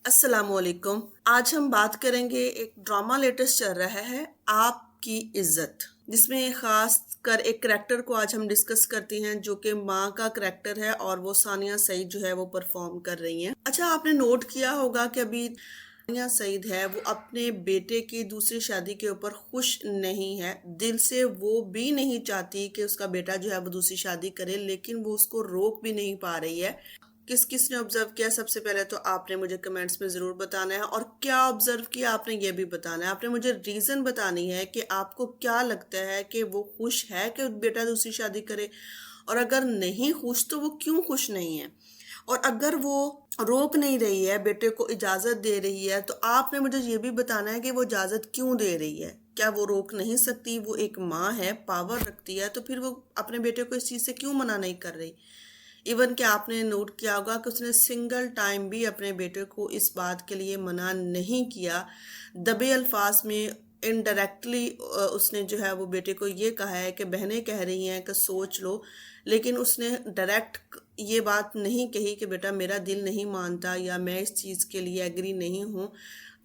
अस्सलाम वालेकुम। आज हम बात करेंगे, एक ड्रामा लेटेस्ट चल रहा है आपकी इज्जत, जिसमें खास कर एक करेक्टर को आज हम डिस्कस करते हैं जो कि माँ का करेक्टर है और वो सानिया सईद जो है वो परफॉर्म कर रही हैं। अच्छा, आपने नोट किया होगा कि अभी सानिया सईद है वो अपने बेटे की दूसरी शादी के ऊपर खुश नहीं है। दिल से वो भी नहीं चाहती कि उसका बेटा जो है वो दूसरी शादी करे, लेकिन वो उसको रोक भी नहीं पा रही है। किस किस ने ऑब्जर्व किया, सबसे पहले तो आपने मुझे कमेंट्स में ज़रूर बताना है, और क्या ऑब्जर्व किया आपने ये भी बताना है। आपने मुझे रीज़न बतानी है कि आपको क्या लगता है कि वो खुश है कि बेटा दूसरी शादी करे, और अगर नहीं खुश तो वो क्यों खुश नहीं है, और अगर वो रोक नहीं रही है, बेटे को इजाज़त दे रही है, तो आपने मुझे ये भी बताना है कि वो इजाज़त क्यों दे रही है। क्या वो रोक नहीं सकती? वो एक माँ है, पावर रखती है, तो फिर वो अपने बेटे को इस चीज़ से क्यों मना नहीं कर रही। इवन कि आपने नोट किया होगा कि उसने सिंगल टाइम भी अपने बेटे को इस बात के लिए मना नहीं किया। दबे अल्फाज में इनडायरेक्टली उसने जो है वो बेटे को ये कहा है कि बहनें कह रही हैं कि सोच लो, लेकिन उसने डायरेक्ट ये बात नहीं कही कि बेटा मेरा दिल नहीं मानता या मैं इस चीज़ के लिए एग्री नहीं हूँ।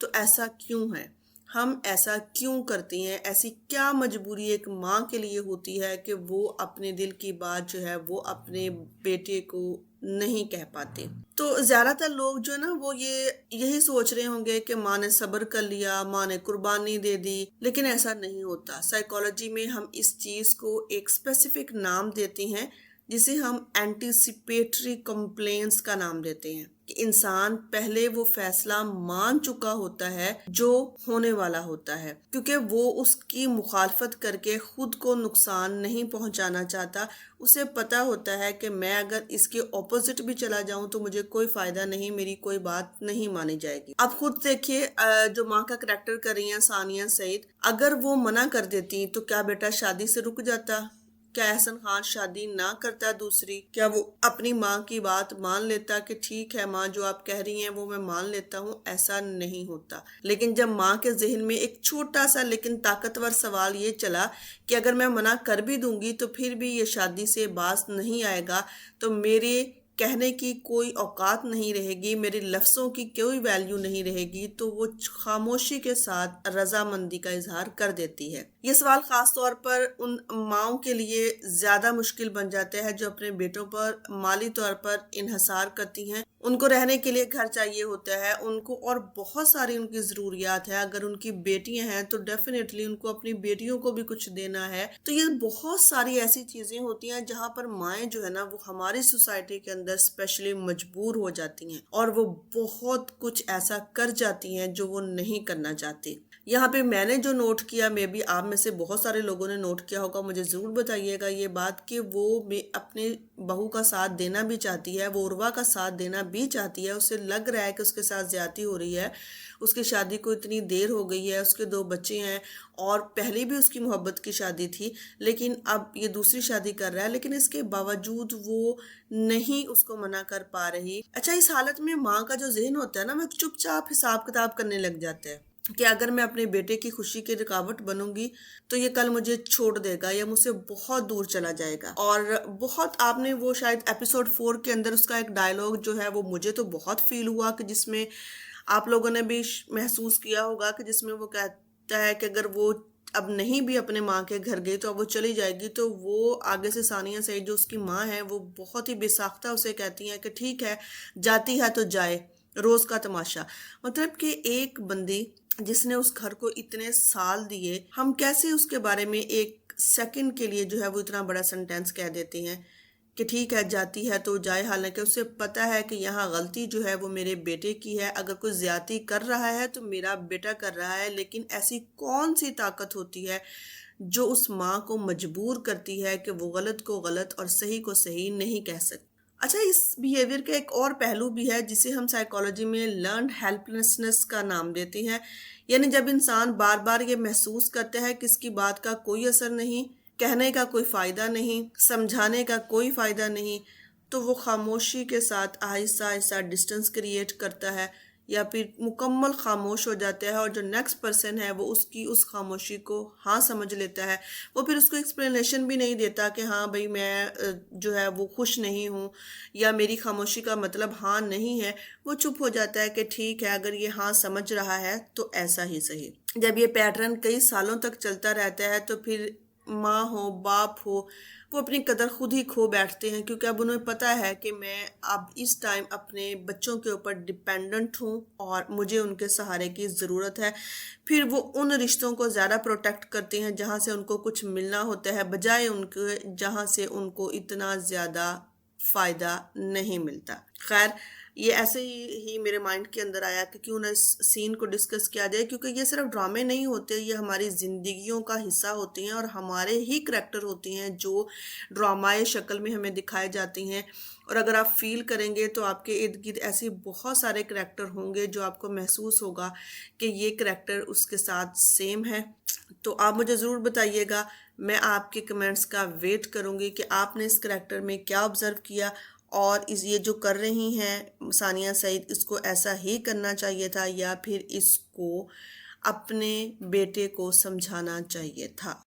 तो ऐसा क्यों है? हम ऐसा क्यों करती हैं? ऐसी क्या मजबूरी एक माँ के लिए होती है कि वो अपने दिल की बात जो है वो अपने बेटे को नहीं कह पाते। तो ज्यादातर लोग जो है ना वो ये यही सोच रहे होंगे कि माँ ने सब्र कर लिया, माँ ने कुर्बानी दे दी, लेकिन ऐसा नहीं होता। साइकोलॉजी में हम इस चीज को एक स्पेसिफिक नाम देते हैं, जिसे हम एंटीसिपेटरी कंप्लेंट्स का नाम देते हैं, कि इंसान पहले वो फैसला मान चुका होता है जो होने वाला होता है, क्योंकि वो उसकी मुखालफत करके खुद को नुकसान नहीं पहुंचाना चाहता। उसे पता होता है कि मैं अगर इसके ऑपोजिट भी चला जाऊं तो मुझे कोई फायदा नहीं, मेरी कोई बात नहीं मानी जाएगी। अब खुद देखिए, जो माँ का करैक्टर कर रही हैं सानिया सईद, अगर वो मना कर देती तो क्या बेटा शादी से रुक जाता? क्या एहसन खान शादी ना करता दूसरी? क्या वो अपनी माँ की बात मान लेता कि ठीक है माँ, जो आप कह रही हैं वो मैं मान लेता हूँ? ऐसा नहीं होता। लेकिन जब माँ के जहन में एक छोटा सा लेकिन ताकतवर सवाल ये चला कि अगर मैं मना कर भी दूंगी तो फिर भी ये शादी से बाज नहीं आएगा, तो मेरे कहने की कोई औकात नहीं रहेगी, मेरे लफ्ज़ों की कोई वैल्यू नहीं रहेगी, तो वो खामोशी के साथ रजामंदी का इजहार कर देती है। ये सवाल खास तौर पर उन माओं के लिए ज़्यादा मुश्किल बन जाता है जो अपने बेटों पर माली तौर पर इन्हिसार करती हैं। उनको रहने के लिए घर चाहिए होता है उनको, और बहुत सारी उनकी ज़रूरियात है। अगर उनकी बेटियां हैं तो डेफिनेटली उनको अपनी बेटियों को भी कुछ देना है। तो ये बहुत सारी ऐसी चीज़ें होती हैं जहाँ पर माएँ जो है ना वो हमारी सोसाइटी के अंदर स्पेशली मजबूर हो जाती हैं, और वो बहुत कुछ ऐसा कर जाती हैं जो वो नहीं करना चाहती। यहाँ पे मैंने जो नोट किया, मे बी आप में से बहुत सारे लोगों ने नोट किया होगा, मुझे ज़रूर बताइएगा ये बात, कि वो अपने बहू का साथ देना भी चाहती है, वो उर्वा का साथ देना भी चाहती है। उसे लग रहा है कि उसके साथ ज्यादती हो रही है, उसकी शादी को इतनी देर हो गई है, उसके 2 बच्चे हैं, और पहले भी उसकी मोहब्बत की शादी थी, लेकिन अब ये दूसरी शादी कर रहा है, लेकिन इसके बावजूद वो नहीं उसको मना कर पा रही। अच्छा, इस हालत में माँ का जो जहन होता है ना, वो चुपचाप हिसाब किताब करने लग जाता है कि अगर मैं अपने बेटे की खुशी की रुकावट बनूंगी तो ये कल मुझे छोड़ देगा या मुझसे बहुत दूर चला जाएगा। और बहुत, आपने वो शायद एपिसोड 4 के अंदर उसका एक डायलॉग जो है वो मुझे तो बहुत फील हुआ, कि जिसमें आप लोगों ने भी महसूस किया होगा, कि जिसमें वो कहता है कि अगर वो अब नहीं भी अपने माँ के घर गई तो अब वो चली जाएगी, तो वो आगे से सानिया सईद जो उसकी माँ है वो बहुत ही बेसाख्ता उसे कहती हैं कि ठीक है जाती है तो जाए, रोज का तमाशा। मतलब कि एक बंदी जिसने उस घर को इतने साल दिए, हम कैसे उसके बारे में एक सेकंड के लिए जो है वो इतना बड़ा सेंटेंस कह देते हैं कि ठीक है जाती है तो जाए, हालांकि उसे पता है कि यहाँ गलती जो है वो मेरे बेटे की है। अगर कोई ज्यादती कर रहा है तो मेरा बेटा कर रहा है, लेकिन ऐसी कौन सी ताकत होती है जो उस माँ को मजबूर करती है कि वो गलत को गलत और सही को सही नहीं कह सकती। अच्छा, इस बिहेवियर का एक और पहलू भी है जिसे हम साइकोलॉजी में लर्नड हेल्पलेसनेस का नाम देते हैं। यानी जब इंसान बार बार ये महसूस करता है कि इसकी बात का कोई असर नहीं, कहने का कोई फायदा नहीं, समझाने का कोई फायदा नहीं, तो वो खामोशी के साथ आहिस्ता आहिस्ता डिस्टेंस क्रिएट करता है, یا پھر مکمل خاموش ہو جاتا ہے، اور جو نیکسٹ پرسن ہے وہ اس کی اس خاموشی کو ہاں سمجھ لیتا ہے، وہ پھر اس کو ایکسپلینیشن بھی نہیں دیتا کہ ہاں بھائی میں جو ہے وہ خوش نہیں ہوں یا میری خاموشی کا مطلب ہاں نہیں ہے، وہ چپ ہو جاتا ہے کہ ٹھیک ہے اگر یہ ہاں سمجھ رہا ہے تو ایسا ہی صحیح۔ جب یہ پیٹرن کئی سالوں تک چلتا رہتا ہے تو پھر ماں ہو باپ ہو وہ اپنی قدر خود ہی کھو بیٹھتے ہیں، کیونکہ اب انہیں پتہ ہے کہ میں اب اس ٹائم اپنے بچوں کے اوپر ڈپینڈنٹ ہوں اور مجھے ان کے سہارے کی ضرورت ہے۔ پھر وہ ان رشتوں کو زیادہ پروٹیکٹ کرتے ہیں جہاں سے ان کو کچھ ملنا ہوتا ہے، بجائے ان کے جہاں سے ان کو اتنا زیادہ فائدہ نہیں ملتا۔ خیر، یہ ایسے ہی میرے مائنڈ کے اندر آیا کہ کیوں نہ اس سین کو ڈسکس کیا جائے، کیونکہ یہ صرف ڈرامے نہیں ہوتے، یہ ہماری زندگیوں کا حصہ ہوتی ہیں اور ہمارے ہی کریکٹر ہوتی ہیں جو ڈرامائی شکل میں ہمیں دکھائے جاتی ہیں۔ اور اگر آپ فیل کریں گے تو آپ کے ارد گرد ایسے بہت سارے کریکٹر ہوں گے جو آپ کو محسوس ہوگا کہ یہ کریکٹر اس کے ساتھ سیم ہے۔ تو آپ مجھے ضرور بتائیے گا، میں آپ کے کمنٹس کا ویٹ کروں گی کہ آپ نے اس کریکٹر میں کیا آبزرو کیا، اور یہ جو کر رہی ہیں ثانیہ سعید، اس کو ایسا ہی کرنا چاہیے تھا یا پھر اس کو اپنے بیٹے کو سمجھانا چاہیے تھا۔